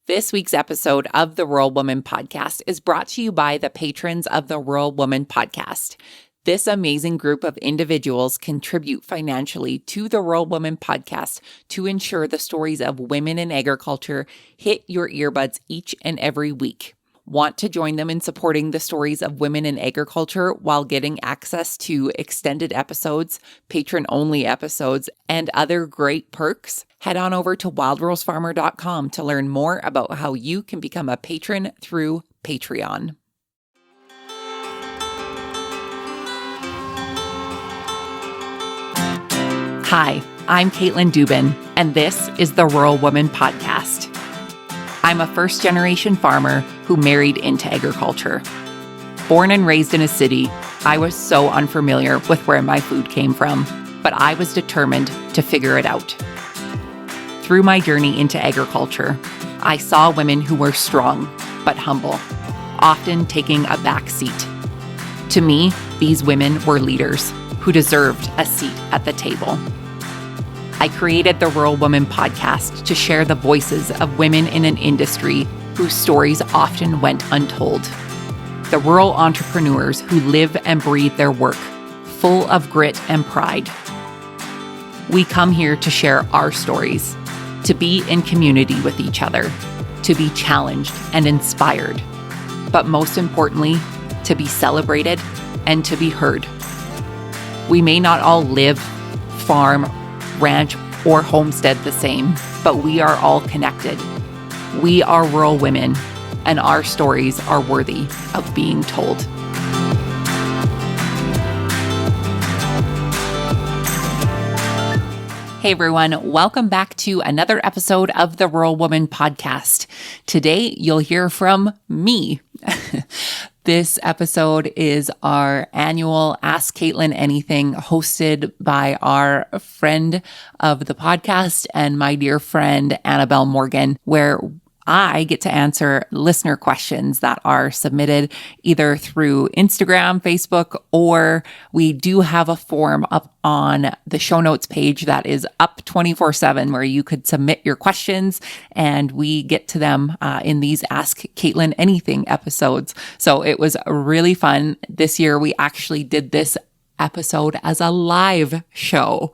This week's episode of the Rural Woman Podcast is brought to you by the patrons of the Rural Woman Podcast. This amazing group of individuals contribute financially to the Rural Woman Podcast to ensure the stories of women in agriculture hit your earbuds each and every week. Want to join them in supporting the stories of women in agriculture while getting access to extended episodes, patron-only episodes, and other great perks? Head on over to wildrosefarmer.com to learn more about how you can become a patron through Patreon. Hi, I'm Katelyn Dubin, and this is the Rural Woman Podcast. I'm a first-generation farmer who married into agriculture. Born and raised in a city, I was so unfamiliar with where my food came from, but I was determined to figure it out. Through my journey into agriculture, I saw women who were strong but humble, often taking a back seat. To me, these women were leaders who deserved a seat at the table. I created the Rural Woman Podcast to share the voices of women in an industry whose stories often went untold. The rural entrepreneurs who live and breathe their work, full of grit and pride. We come here to share our stories, to be in community with each other, to be challenged and inspired, but most importantly, to be celebrated and to be heard. We may not all live, farm, ranch, or homestead the same, but we are all connected. We are rural women, and our stories are worthy of being told. Hey everyone, welcome back to another episode of the Rural Woman Podcast. Today, you'll hear from me. This episode is our annual Ask Katelyn Anything, hosted by our friend of the podcast and my dear friend, Annabel Morgan, where I get to answer listener questions that are submitted either through Instagram, Facebook, or we do have a form up on the show notes page that is up 24/7 where you could submit your questions and we get to them in these Ask Katelyn Anything episodes. So it was really fun. This year we actually did this episode as a live show.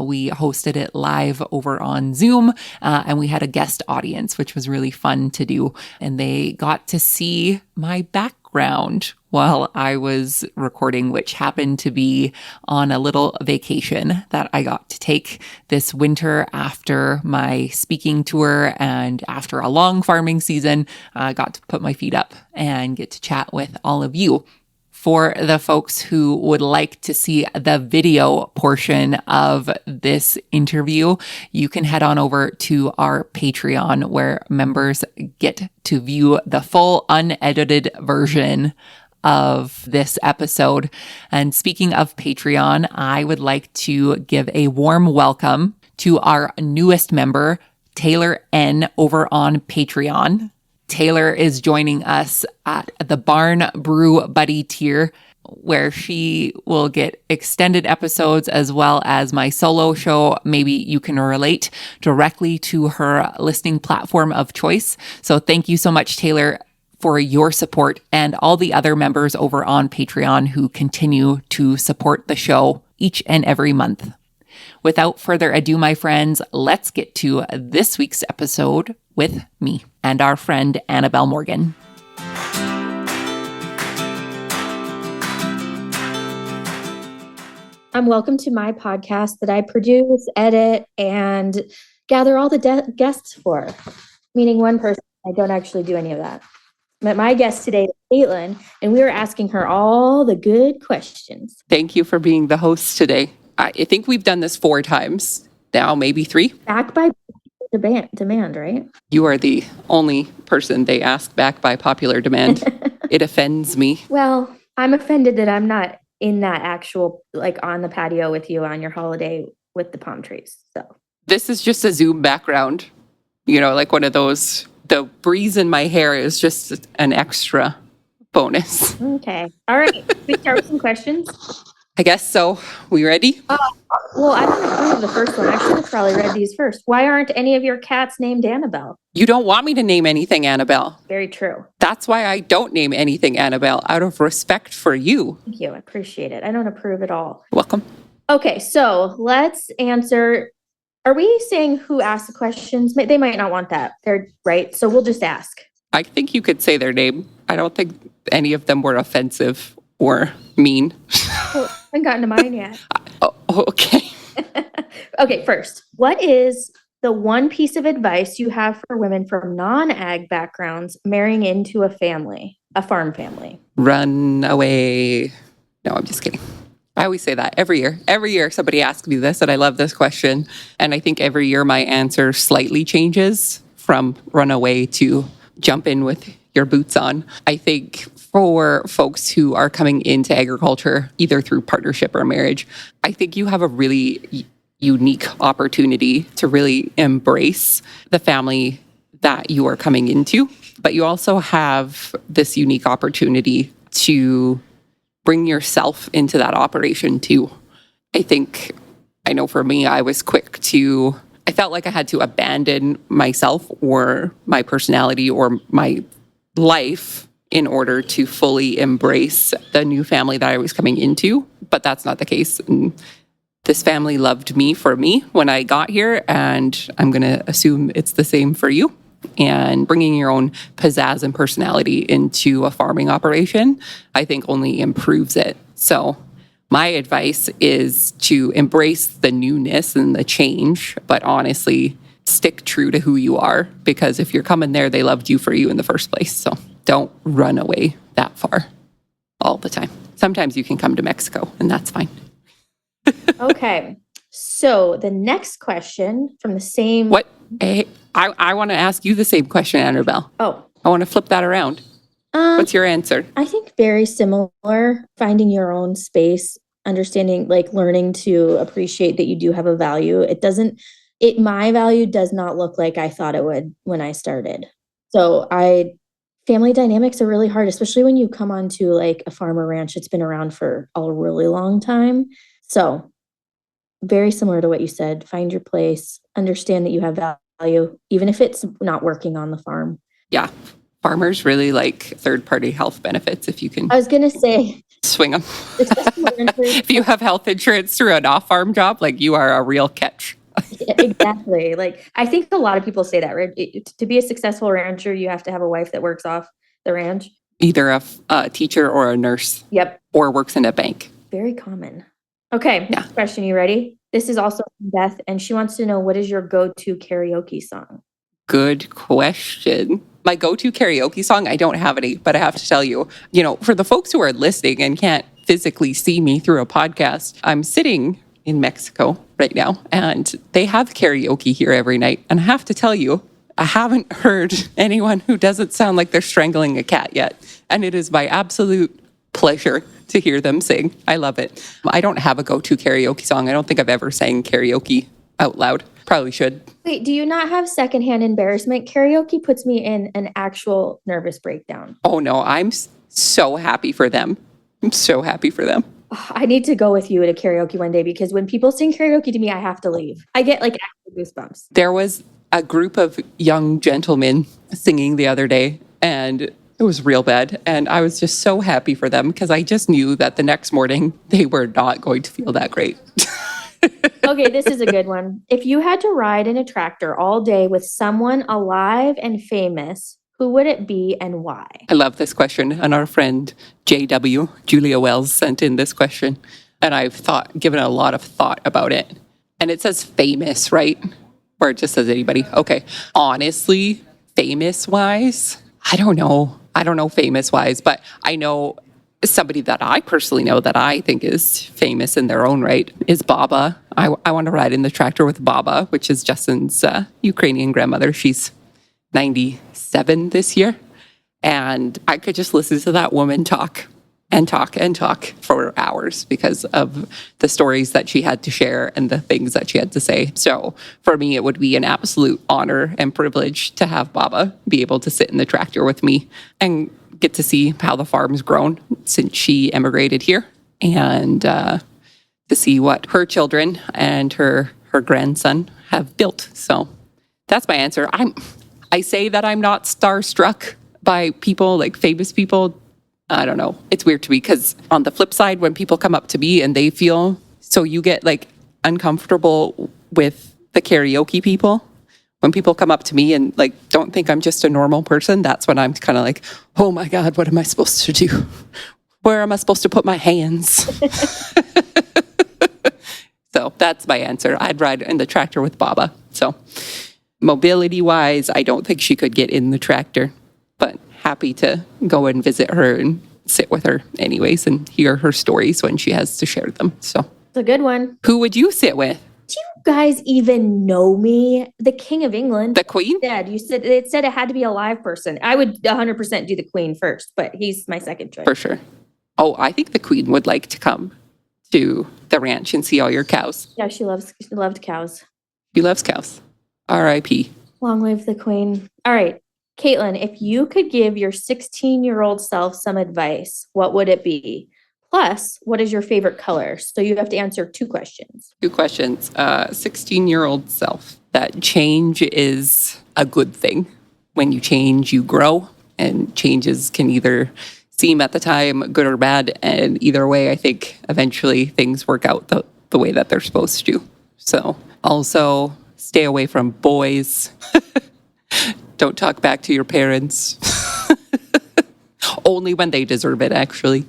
We hosted it live over on Zoom, and we had a guest audience, which was really fun to do. And they got to see my background while I was recording, which happened to be on a little vacation that I got to take this winter after my speaking tour and after a long farming season. I got to put my feet up and get to chat with all of you. For the folks who would like to see the video portion of this interview, you can head on over to our Patreon where members get to view the full unedited version of this episode. And speaking of Patreon, I would like to give a warm welcome to our newest member, Taylor N, over on Patreon. Taylor is joining us at the Barn Brew Buddy tier, where she will get extended episodes as well as my solo show. Maybe you can relate directly to her listening platform of choice. So thank you so much, Taylor, for your support and all the other members over on Patreon who continue to support the show each and every month. Without further ado, my friends, let's get to this week's episode with me and our friend Annabel Morgan. Welcome to my podcast that I produce, edit, and gather all the guests for, meaning one person. I don't actually do any of that. But my guest today is Katelyn, and we were asking her all the good questions. Thank you for being the host today. I think we've done this 4 times now, maybe 3. Back by demand, right? You are the only person they ask back by popular demand. It offends me. Well, I'm offended that I'm not in that actual, like on the patio with you on your holiday with the palm trees. So this is just a Zoom background, like one of those, the breeze in my hair is just an extra bonus. Okay. All right. We start with some questions. I guess so. We ready? Well, I don't agree with the first one. I should have probably read these first. Why aren't any of your cats named Annabelle? You don't want me to name anything Annabelle. Very true. That's why I don't name anything Annabelle, out of respect for you. Thank you. I appreciate it. I don't approve at all. Welcome. Okay, so let's answer. Are we saying who asked the questions? They might not want that. They're right. So we'll just ask. I think you could say their name. I don't think any of them were offensive or mean. Well, I haven't gotten to mine yet. Okay. Okay, first, what is the one piece of advice you have for women from non-ag backgrounds marrying into a farm family? Run away. No, I'm just kidding. I always say that every year. Every year somebody asks me this, and I love this question. And I think every year my answer slightly changes from run away to jump in with your boots on. I think for folks who are coming into agriculture, either through partnership or marriage, I think you have a really unique opportunity to really embrace the family that you are coming into. But you also have this unique opportunity to bring yourself into that operation too. I know for me, I felt like I had to abandon myself or my personality or my life in order to fully embrace the new family that I was coming into. But that's not the case. And this family loved me for me when I got here, and I'm going to assume it's the same for you. And bringing your own pizzazz and personality into a farming operation, I think only improves it. So my advice is to embrace the newness and the change, but honestly, stick true to who you are, because if you're coming there, they loved you for you in the first place. So don't run away that far all the time. Sometimes you can come to Mexico, and that's fine. Okay. So the next question from the same... What? Hey, I want to ask you the same question, Annabelle. Oh. I want to flip that around. What's your answer? I think very similar. Finding your own space, understanding, learning to appreciate that you do have a value. My value does not look like I thought it would when I started. So family dynamics are really hard, especially when you come onto a farm or ranch that's been around for a really long time. So very similar to what you said. Find your place, understand that you have value, even if it's not working on the farm. Yeah. Farmers really like third-party health benefits if you can. I was going to say, swing them. If you have health insurance through an off-farm job, you are a real catch. Exactly. I think a lot of people say that, right? To be a successful rancher, you have to have a wife that works off the ranch. Either a teacher or a nurse. Yep. Or works in a bank. Very common. Okay. Yeah. Question. You ready? This is also from Beth, and she wants to know, what is your go-to karaoke song? Good question. My go-to karaoke song, I don't have any, but I have to tell you, for the folks who are listening and can't physically see me through a podcast, I'm sitting in Mexico right now, and they have karaoke here every night. And I have to tell you, I haven't heard anyone who doesn't sound like they're strangling a cat yet. And it is my absolute pleasure to hear them sing. I love it. I don't have a go-to karaoke song. I don't think I've ever sang karaoke out loud. Probably should. Wait, do you not have secondhand embarrassment? Karaoke puts me in an actual nervous breakdown. Oh no, I'm so happy for them. I'm so happy for them. I need to go with you to karaoke one day, because when people sing karaoke to me, I have to leave. I get actual goosebumps. There was a group of young gentlemen singing the other day, and it was real bad. And I was just so happy for them, because I just knew that the next morning they were not going to feel that great. Okay, this is a good one. If you had to ride in a tractor all day with someone alive and famous, who would it be and why? I love this question. And our friend JW, Julia Wells, sent in this question. And I've given a lot of thought about it. And it says famous, right? Or it just says anybody. Okay. Honestly, famous-wise, I don't know. Famous-wise, but I know somebody that I personally know that I think is famous in their own right is Baba. I want to ride in the tractor with Baba, which is Justin's Ukrainian grandmother. She's 97 this year. And I could just listen to that woman talk and talk and talk for hours because of the stories that she had to share and the things that she had to say. So for me, it would be an absolute honor and privilege to have Baba be able to sit in the tractor with me and get to see how the farm's grown since she emigrated here. And to see what her children and her grandson have built. So that's my answer. I say that I'm not starstruck by people, like famous people. I don't know. It's weird to me because on the flip side, when people come up to me and they feel, so you get like uncomfortable with the karaoke people. When people come up to me and like don't think I'm just a normal person, that's when I'm kind of like, oh my God, what am I supposed to do? Where am I supposed to put my hands? So that's my answer. I'd ride in the tractor with Baba. So mobility-wise, I don't think she could get in the tractor, but happy to go and visit her and sit with her anyways and hear her stories when she has to share them. So it's a good one. Who would you sit with? Do you guys even know me? The King of England. The Queen? Dad, it said it had to be a live person. I would 100% do the Queen first, but he's my second choice. For sure. Oh, I think the Queen would like to come to the ranch and see all your cows. Yeah, she loved cows. She loves cows. R.I.P. Long live the Queen. All right, Katelyn, if you could give your 16-year-old self some advice, what would it be? Plus, what is your favorite color? So you have to answer 2 questions. 2 questions. 16-year-old self. That change is a good thing. When you change, you grow, and changes can either seem at the time good or bad. And either way, I think eventually things work out the way that they're supposed to. So also stay away from boys. Don't talk back to your parents. Only when they deserve it, actually.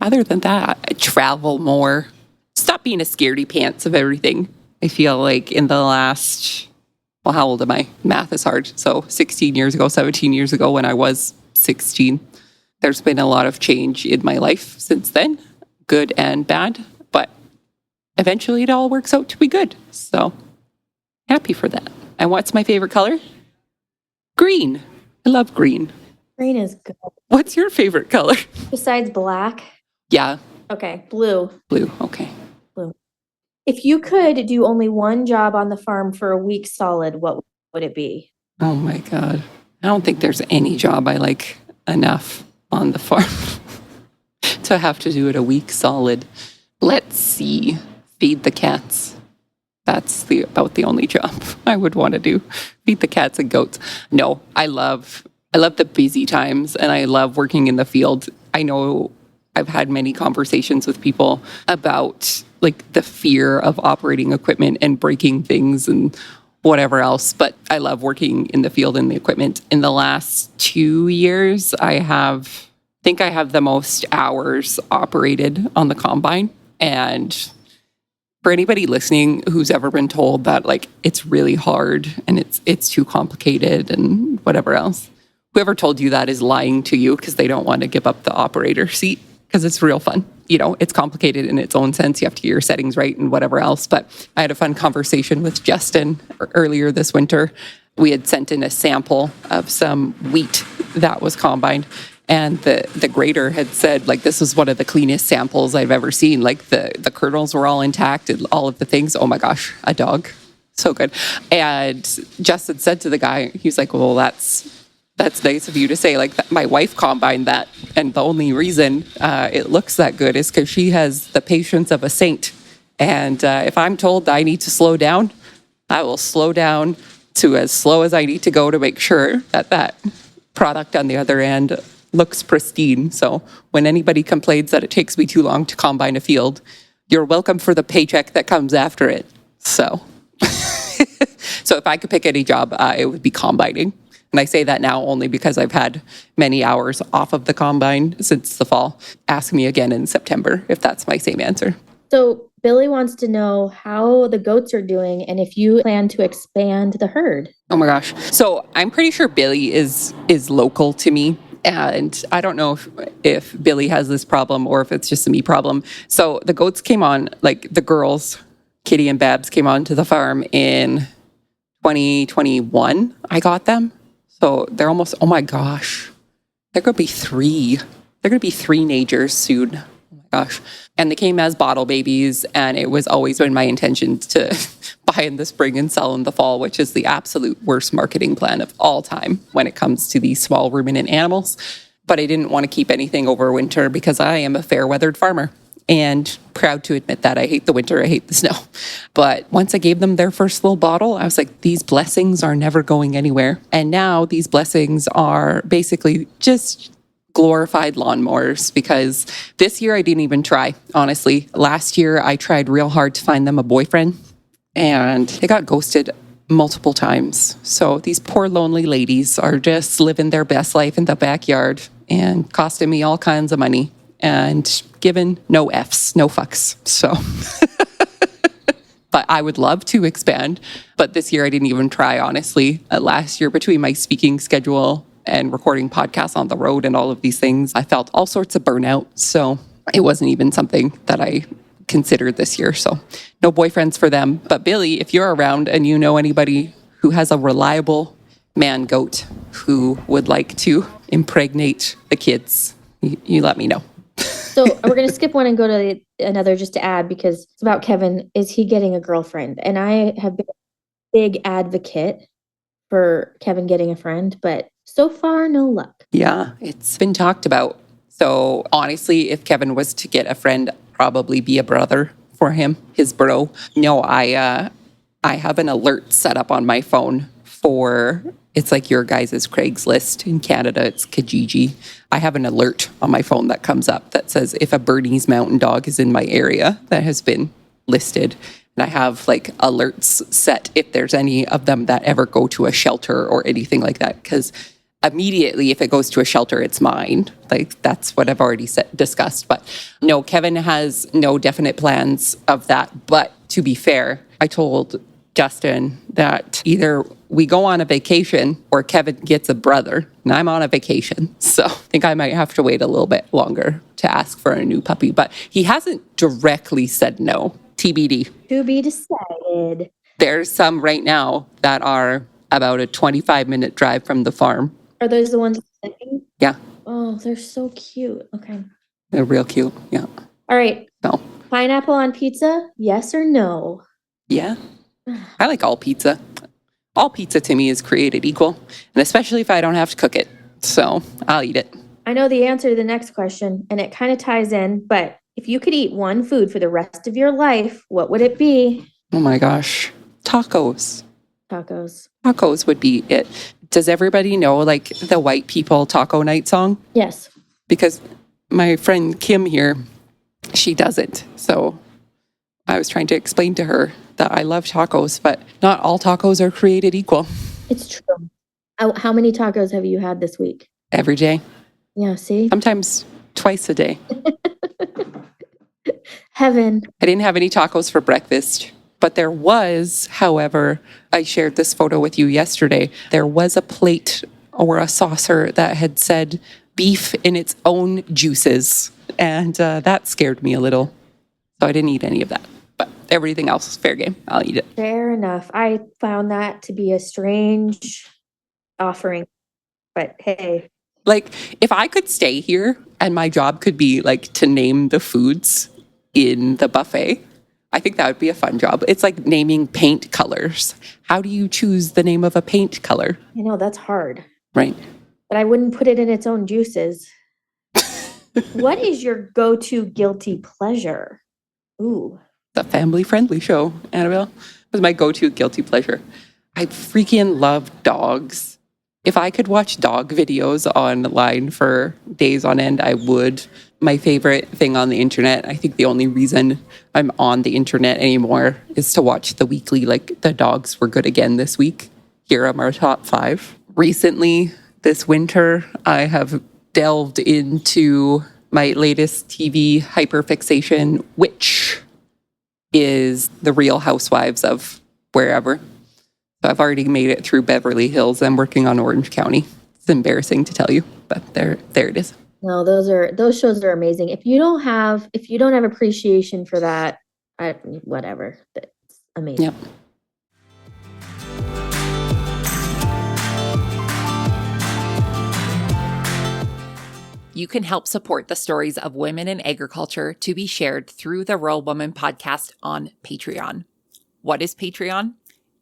Other than that, travel more. Stop being a scaredy pants of everything. I feel like in the last, well, how old am I? Math is hard. So 16 years ago, 17 years ago when I was 16, there's been a lot of change in my life since then, good and bad. But eventually it all works out to be good. So happy for that. And what's my favorite color? Green. I love green. Green is good. What's your favorite color? Besides black? Yeah. Okay, blue. Blue, okay. Blue. If you could do only one job on the farm for a week solid, what would it be? Oh my God. I don't think there's any job I like enough on the farm to have to do it a week solid. Let's see. Feed the cats. That's about the only job I would want to do. Feed the cats and goats. No, I love the busy times and I love working in the field. I know I've had many conversations with people about like the fear of operating equipment and breaking things and whatever else, but I love working in the field and the equipment. In the last 2 years, I think I have the most hours operated on the combine. And for anybody listening who's ever been told that like it's really hard and it's too complicated and whatever else, whoever told you that is lying to you because they don't want to give up the operator seat because it's real fun. You know, it's complicated in its own sense. You have to get your settings right and whatever else. But I had a fun conversation with Justin earlier this winter. We had sent in a sample of some wheat that was combined. And the grader had said, like, this is one of the cleanest samples I've ever seen. Like, the kernels were all intact and all of the things. Oh, my gosh, a dog. So good. And Justin said to the guy, he was like, well, that's nice of you to say. Like, my wife combined that. And the only reason it looks that good is because she has the patience of a saint. And if I'm told I need to slow down, I will slow down to as slow as I need to go to make sure that product on the other end looks pristine. So when anybody complains that it takes me too long to combine a field, you're welcome for the paycheck that comes after it. So, so if I could pick any job, it would be combining. And I say that now only because I've had many hours off of the combine since the fall. Ask me again in September if that's my same answer. So Billy wants to know how the goats are doing and if you plan to expand the herd. Oh my gosh. So I'm pretty sure Billy is local to me. And I don't know if Billy has this problem or if it's just a me problem. So the goats came on, like the girls, Kitty and Babs came on to the farm in 2021. I got them. So they're almost, oh my gosh, they're going to be 3. They're going to be 3 nagers soon. Oh my gosh. And they came as bottle babies. And it was always been my intention to buy in the spring and sell in the fall, which is the absolute worst marketing plan of all time when it comes to these small ruminant animals. But I didn't want to keep anything over winter because I am a fair-weathered farmer. and proud to admit that I hate the winter, I hate the snow. But once I gave them their first little bottle, I was like, these blessings are never going anywhere. And now these blessings are basically just glorified lawnmowers, because this year I didn't even try, honestly. Last year I tried real hard to find them a boyfriend, and they got ghosted multiple times. So these poor lonely ladies are just living their best life in the backyard and costing me all kinds of money and given no Fs, no fucks. So, but I would love to expand. But this year I didn't even try, honestly. Last year, between my speaking schedule and recording podcasts on the road and all of these things, I felt all sorts of burnout. So it wasn't even something that I considered this year. So no boyfriends for them. But Billy, if you're around and you know anybody who has a reliable man goat who would like to impregnate the kids, you let me know. So we're going to skip one and go to another just to add, because it's about Kevin. Is he getting a girlfriend? And I have been a big advocate for Kevin getting a friend, but so far, no luck. Yeah, it's been talked about. So honestly, if Kevin was to get a friend, probably be a brother for him, his bro. No, I have an alert set up on my phone for, it's like your guys' Craigslist. In Canada, it's Kijiji. I have an alert on my phone that comes up that says if a Bernese Mountain Dog is in my area that has been listed. And I have like alerts set if there's any of them that ever go to a shelter or anything like that. Because immediately, if it goes to a shelter, it's mine. Like, that's what I've already discussed. But no, Kevin has no definite plans of that. But to be fair, I told Justin that either we go on a vacation or Kevin gets a brother, and I'm on a vacation. So I think I might have to wait a little bit longer to ask for a new puppy. But he hasn't directly said no. TBD. To be decided. There's some right now that are about a 25-minute drive from the farm. Are those the ones? Yeah. Oh, they're so cute. Okay. They're real cute. Yeah. All right. So, pineapple on pizza, yes or no? Yeah. I like all pizza. All pizza to me is created equal, and especially if I don't have to cook it. So I'll eat it. I know the answer to the next question, and it kind of ties in, but if you could eat one food for the rest of your life, what would it be? Oh my gosh. Tacos. Tacos. Tacos would be it. Does everybody know like the white people taco night song? Yes. Because my friend Kim here, she doesn't. So I was trying to explain to her that I love tacos, but not all tacos are created equal. It's true. How many tacos have you had this week? Every day. Yeah, see? Sometimes twice a day. Heaven. I didn't have any tacos for breakfast, but there was, however, I shared this photo with you yesterday. There was a plate or a saucer that had said beef in its own juices, and that scared me a little. So I didn't eat any of that, but everything else is fair game. I'll eat it. Fair enough. I found that to be a strange offering, but hey. Like, if I could stay here and my job could be like to name the foods in the buffet, I think that would be a fun job. It's like naming paint colors. How do you choose the name of a paint color? I know, that's hard. Right. But I wouldn't put it in its own juices. What is your go-to guilty pleasure? Ooh. The family-friendly show, Annabelle, was my go-to guilty pleasure. I freaking love dogs. If I could watch dog videos online for days on end, I would. My favorite thing on the internet, I think the only reason I'm on the internet anymore is to watch the weekly, like, the dogs were good again this week. Here are our top 5. Recently, this winter, I have delved into my latest TV hyperfixation, which is the Real Housewives of wherever. So I've already made it through Beverly Hills. I'm working on Orange County. It's embarrassing to tell you, but there it is. No, those shows are amazing. If you don't have appreciation for that, whatever. It's amazing. Yep. You can help support the stories of women in agriculture to be shared through the Rural Woman podcast on Patreon. What is Patreon?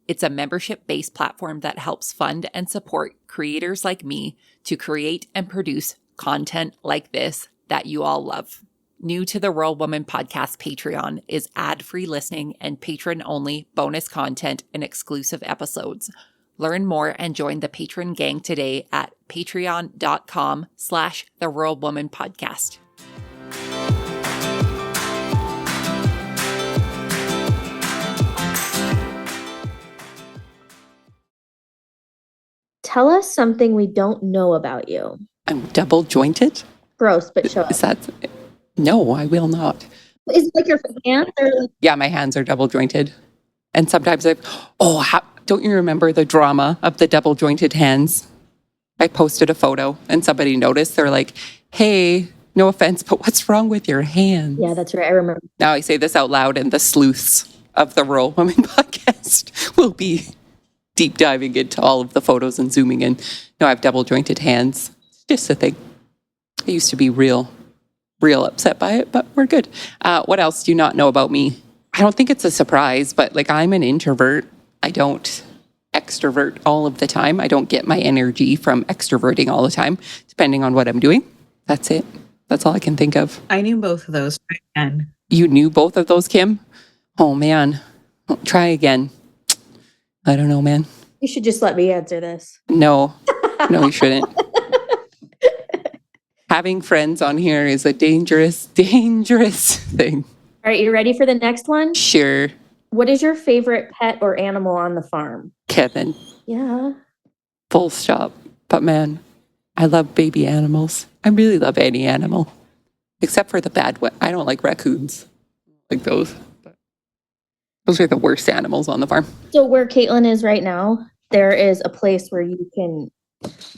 It's a membership-based platform that helps fund and support creators like me to create and produce content like this that you all love. New to the Rural Woman Podcast Patreon is ad-free listening and patron-only bonus content and exclusive episodes. Learn more and join the patron gang today at patreon.com/The Rural Woman Podcast. Tell us something we don't know about you. I'm double jointed? Gross, but show Is us. that... No, I will not. Is it like your hands or like... Yeah, my hands are double jointed. And sometimes don't you remember the drama of the double jointed hands? I posted a photo and somebody noticed. They're like, hey, no offense, but what's wrong with your hands? Yeah, that's right. I remember. Now I say this out loud, and the sleuths of the Rural Women Podcast will be deep diving into all of the photos and zooming in. No, I have double jointed hands. It's just a thing. I used to be real upset by it, but we're good. What else do you not know about me? I don't think it's a surprise, but like I'm an introvert. I don't extrovert all of the time. I don't get my energy from extroverting all the time, depending on what I'm doing. That's it. That's all I can think of. I knew both of those. Again. You knew both of those, Kim? Oh, man. Try again. I don't know, man. You should just let me answer this. No, you shouldn't. Having friends on here is a dangerous thing. All right, you ready for the next one? Sure. What is your favorite pet or animal on the farm? Kevin. Yeah. Full stop. But man, I love baby animals. I really love any animal. Except for the bad one. I don't like raccoons. Like those. But those are the worst animals on the farm. So where Katelyn is right now, there is a place where you can,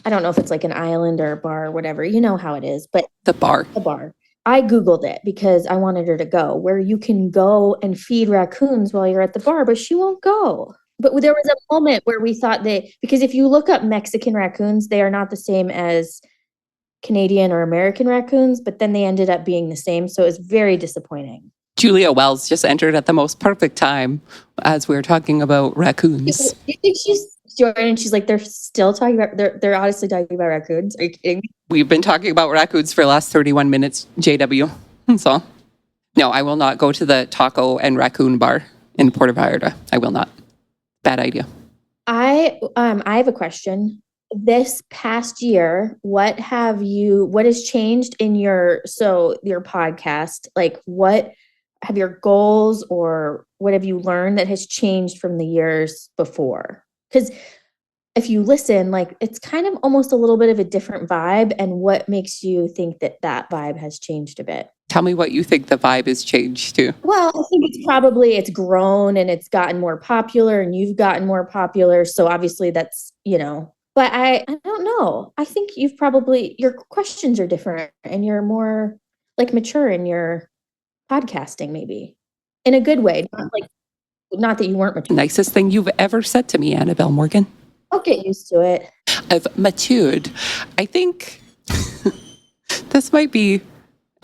I don't know if it's like an island or a bar or whatever. You know how it is, but The bar. I Googled it because I wanted her to go, where you can go and feed raccoons while you're at the bar, but she won't go. But there was a moment where we thought because if you look up Mexican raccoons, they are not the same as Canadian or American raccoons, but then they ended up being the same. So it was very disappointing. Julia Wells just entered at the most perfect time as we were talking about raccoons. Do you think she's joining? She's like, they're still talking about, they're honestly talking about raccoons. Are you kidding me? We've been talking about raccoons for the last 31 minutes, JW. So, no, I will not go to the taco and raccoon bar in Puerto Vallarta. I will not. Bad idea. I have a question. This past year, what has changed in your podcast? Like, what have your goals or what have you learned that has changed from the years before? Because if you listen, like it's kind of almost a little bit of a different vibe. And what makes you think that vibe has changed a bit? Tell me what you think the vibe has changed to. Well, I think it's grown and it's gotten more popular and you've gotten more popular. So obviously that's, but I don't know. I think your questions are different and you're more like mature in your podcasting, maybe in a good way. Not that you weren't mature. Nicest thing you've ever said to me, Annabel Morgan. I'll get used to it. I've matured. I think this might be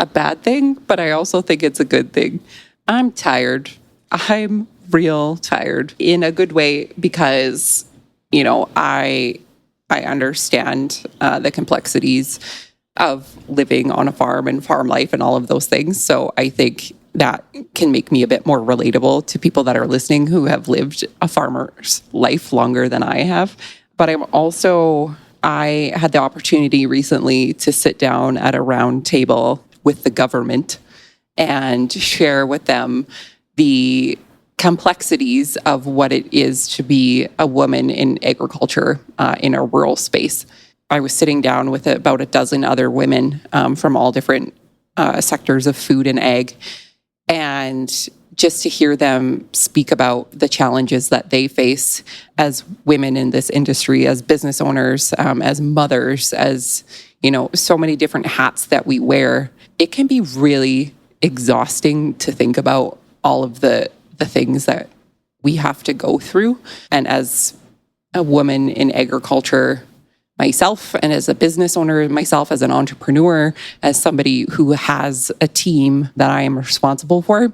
a bad thing, but I also think it's a good thing. I'm tired. I'm real tired in a good way because, I understand the complexities of living on a farm and farm life and all of those things. So I think that can make me a bit more relatable to people that are listening who have lived a farmer's life longer than I have. But I had the opportunity recently to sit down at a round table with the government and share with them the complexities of what it is to be a woman in agriculture in a rural space. I was sitting down with about a dozen other women from all different sectors of food and ag. And just to hear them speak about the challenges that they face as women in this industry, as business owners, as mothers, as, so many different hats that we wear, it can be really exhausting to think about all of the things that we have to go through. And as a woman in agriculture myself, and as a business owner myself, as an entrepreneur, as somebody who has a team that I am responsible for,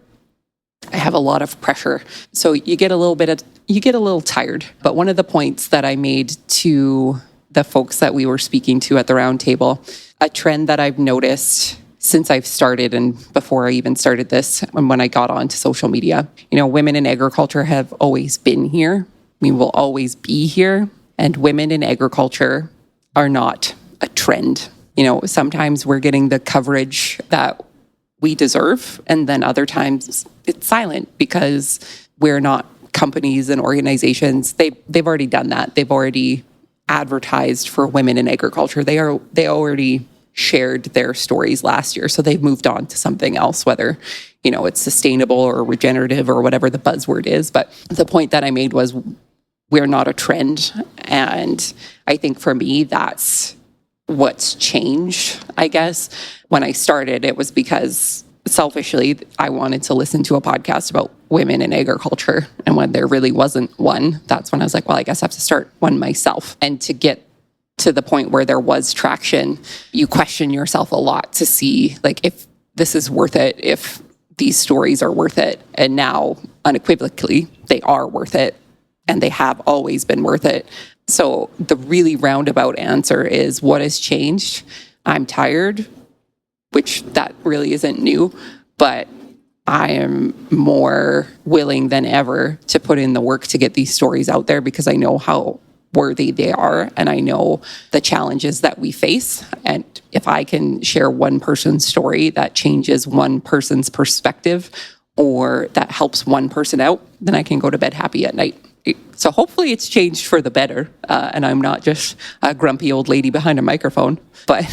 I have a lot of pressure. So you get a little tired. But one of the points that I made to the folks that we were speaking to at the round table, a trend that I've noticed since I've started and before I even started this, and when I got onto social media, women in agriculture have always been here. We will always be here. And women in agriculture are not a trend. Sometimes we're getting the coverage that we deserve, and then other times it's silent because we're not companies and organizations. They've already done that. They've already advertised for women in agriculture. They already shared their stories last year, so they've moved on to something else, whether it's sustainable or regenerative or whatever the buzzword is. But the point that I made was we're not a trend, and I think for me that's what's changed. I guess when I started, it was because selfishly I wanted to listen to a podcast about women in agriculture, and when there really wasn't one, that's when I was like, well, I guess I have to start one myself. And to get to the point where there was traction, you question yourself a lot to see like if this is worth it, if these stories are worth it. And now unequivocally they are worth it, and they have always been worth it. So the really roundabout answer is, what has changed? I'm tired, which that really isn't new, but I am more willing than ever to put in the work to get these stories out there, because I know how worthy they are, and I know the challenges that we face. And if I can share one person's story that changes one person's perspective, or that helps one person out, then I can go to bed happy at night. So hopefully it's changed for the better, and I'm not just a grumpy old lady behind a microphone. But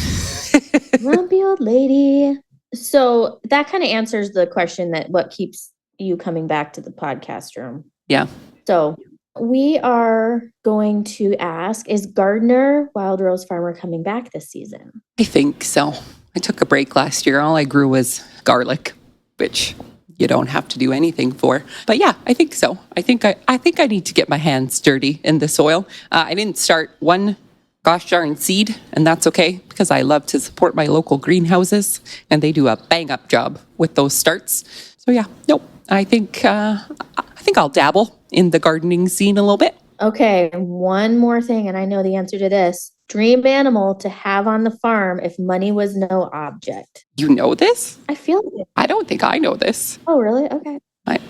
Grumpy old lady. So that kind of answers the question that what keeps you coming back to the podcast room. Yeah. So we are going to ask, is Gardner Wild Rose Farmer coming back this season? I think so. I took a break last year. All I grew was garlic, which you don't have to do anything for. But yeah, I think so. I think I need to get my hands dirty in the soil. I didn't start one gosh darn seed, and that's okay, because I love to support my local greenhouses, and they do a bang up job with those starts. So yeah, nope. I think I'll dabble in the gardening scene a little bit. Okay, one more thing, and I know the answer to this. Dream animal to have on the farm if money was no object. You know this? I feel it. I don't think I know this. Oh, really? Okay.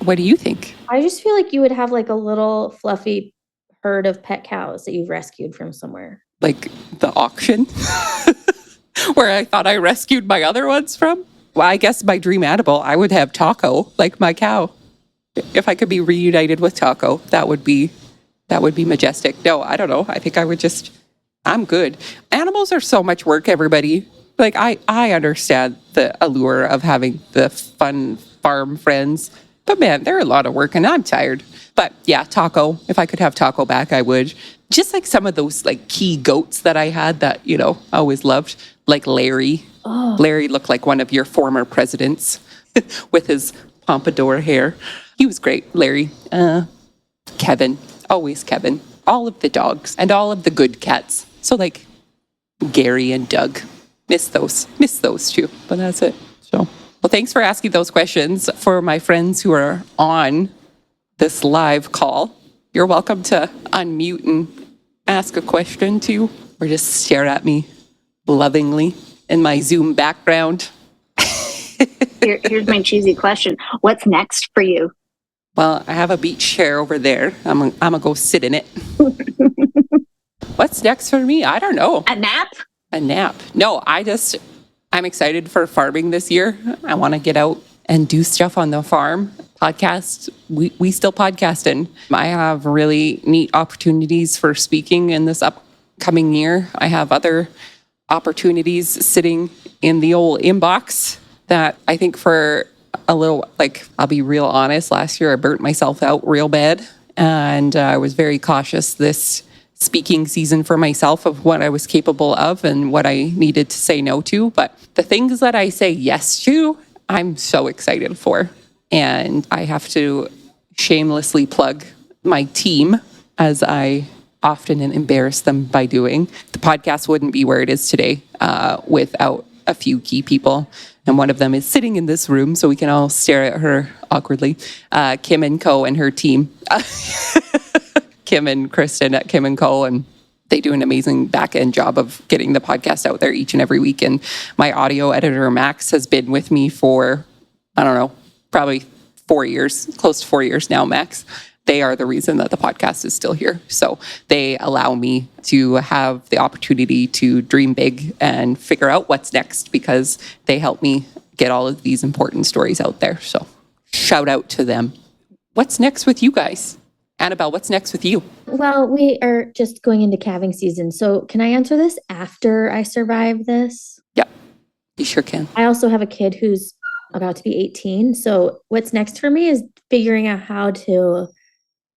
What do you think? I just feel like you would have like a little fluffy herd of pet cows that you've rescued from somewhere. Like the auction where I thought I rescued my other ones from? Well, I guess my dream animal, I would have Taco, like my cow. If I could be reunited with Taco, that would be majestic. No, I don't know. I think I would I'm good. Animals are so much work, everybody. Like, I understand the allure of having the fun farm friends, but man, they're a lot of work and I'm tired. But yeah, Taco, if I could have Taco back, I would. Just like some of those like key goats that I had that, I always loved, like Larry. Oh. Larry looked like one of your former presidents with his pompadour hair. He was great, Larry. Kevin, always Kevin. All of the dogs and all of the good cats. So like Gary and Doug, miss those two, but that's it. So, well, thanks for asking those questions. For my friends who are on this live call, you're welcome to unmute and ask a question too, or just stare at me lovingly in my Zoom background. Here's my cheesy question. What's next for you? Well, I have a beach chair over there. I'm gonna go sit in it. What's next for me? I don't know. A nap? A nap. No, I'm excited for farming this year. I want to get out and do stuff on the farm. Podcast. We still podcasting. I have really neat opportunities for speaking in this upcoming year. I have other opportunities sitting in the old inbox that I think for a little, like, I'll be real honest, last year I burnt myself out real bad, and I was very cautious this speaking season for myself of what I was capable of and what I needed to say no to. But the things that I say yes to, I'm so excited for. And I have to shamelessly plug my team, as I often embarrass them by doing. The podcast wouldn't be where it is today without a few key people. And one of them is sitting in this room, so we can all stare at her awkwardly. Kim and Co. and her team. Kim and Kristen at Kim and Co. And They do an amazing back-end job of getting the podcast out there each and every week. And my audio editor, Max, has been with me for, I don't know, probably 4 years, close to 4 years now, Max. They are the reason that the podcast is still here. So they allow me to have the opportunity to dream big and figure out what's next because they help me get all of these important stories out there. So shout out to them. What's next with you guys? Annabelle, what's next with you? Well, we are just going into calving season. So can I answer this after I survive this? Yeah, you sure can. I also have a kid who's about to be 18. So what's next for me is figuring out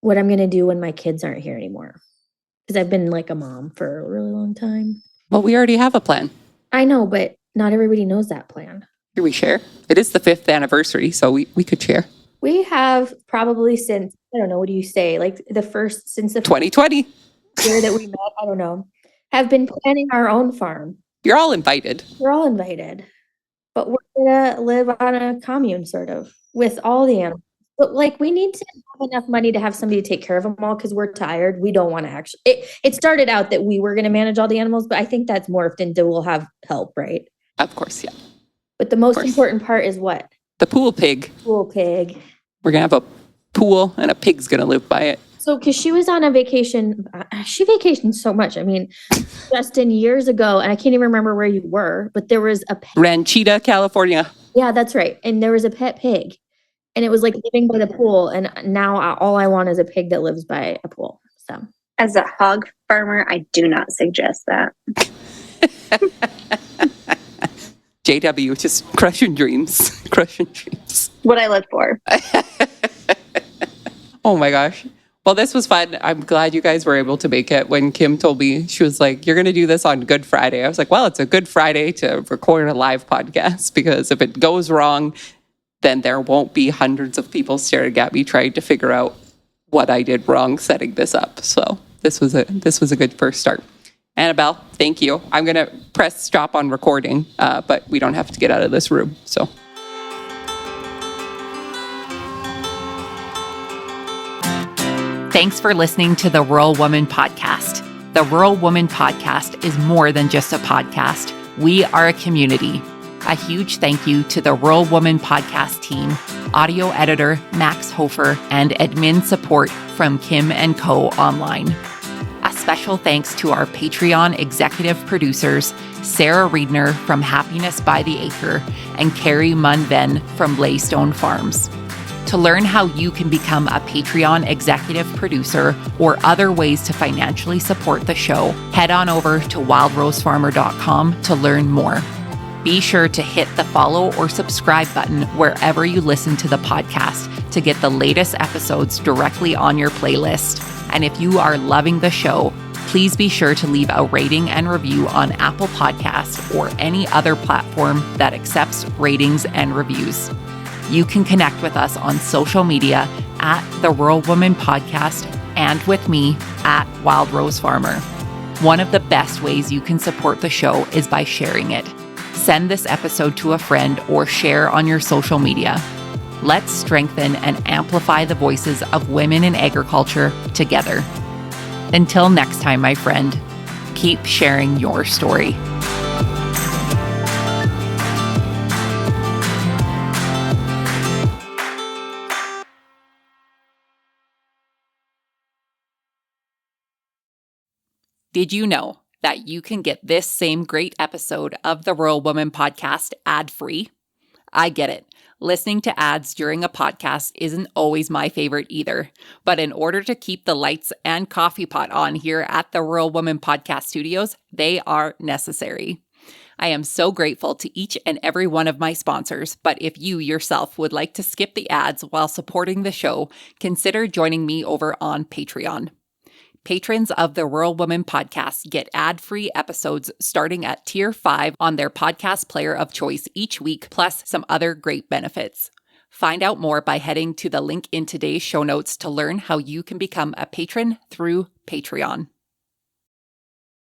what I'm going to do when my kids aren't here anymore. Because I've been like a mom for a really long time. Well, we already have a plan. I know, but not everybody knows that plan. Here we share. It is the 5th anniversary, so we could share. We have probably since, I don't know, what do you say? Like since the 2020. year that we met, I don't know, have been planning our own farm. You're all invited. We're all invited. But we're going to live on a commune sort of with all the animals. But like we need to have enough money to have somebody to take care of them all because we're tired. We don't want to actually. It started out that we were going to manage all the animals, but I think that's morphed into we'll have help, right? Of course, yeah. But the most important part is what? The pool pig. Pool pig. We're going to have a pool and a pig's going to live by it. So, because she was on a vacation, she vacationed so much. I mean, Justin, years ago, and I can't even remember where you were, but there was a pet. Ranchita, California. Yeah, that's right. And there was a pet pig. And it was like living by the pool. And now all I want is a pig that lives by a pool. So, As a hog farmer, I do not suggest that. JW, just crushing dreams. Crushing dreams. What I live for. Oh my gosh. Well, this was fun. I'm glad you guys were able to make it. When Kim told me, she was like, you're going to do this on Good Friday. I was like, well, it's a Good Friday to record a live podcast because if it goes wrong, then there won't be hundreds of people staring at me trying to figure out what I did wrong setting this up. So this was a good first start. Annabelle, thank you. I'm going to press stop on recording, but we don't have to get out of this room. So. Thanks for listening to the Rural Woman Podcast. The Rural Woman Podcast is more than just a podcast. We are a community. A huge thank you to the Rural Woman Podcast team, audio editor Max Hofer, and admin support from Kim & Co. Online. A special thanks to our Patreon executive producers, Sarah Riedner from Happiness by the Acre and Carrie Munven from Blaystone Farms. To learn how you can become a Patreon executive producer or other ways to financially support the show, head on over to wildrosefarmer.com to learn more. Be sure to hit the follow or subscribe button wherever you listen to the podcast to get the latest episodes directly on your playlist. And if you are loving the show, please be sure to leave a rating and review on Apple Podcasts or any other platform that accepts ratings and reviews. You can connect with us on social media at The Rural Woman Podcast and with me at Wild Rose Farmer. One of the best ways you can support the show is by sharing it. Send this episode to a friend or share on your social media. Let's strengthen and amplify the voices of women in agriculture together. Until next time, my friend, keep sharing your story. Did you know that you can get this same great episode of the Rural Woman Podcast ad-free? I get it. Listening to ads during a podcast isn't always my favorite either. But in order to keep the lights and coffee pot on here at the Rural Woman Podcast Studios, they are necessary. I am so grateful to each and every one of my sponsors, but if you yourself would like to skip the ads while supporting the show, consider joining me over on Patreon. Patrons of the Rural Woman Podcast get ad-free episodes starting at Tier 5 on their podcast player of choice each week, plus some other great benefits. Find out more by heading to the link in today's show notes to learn how you can become a patron through Patreon.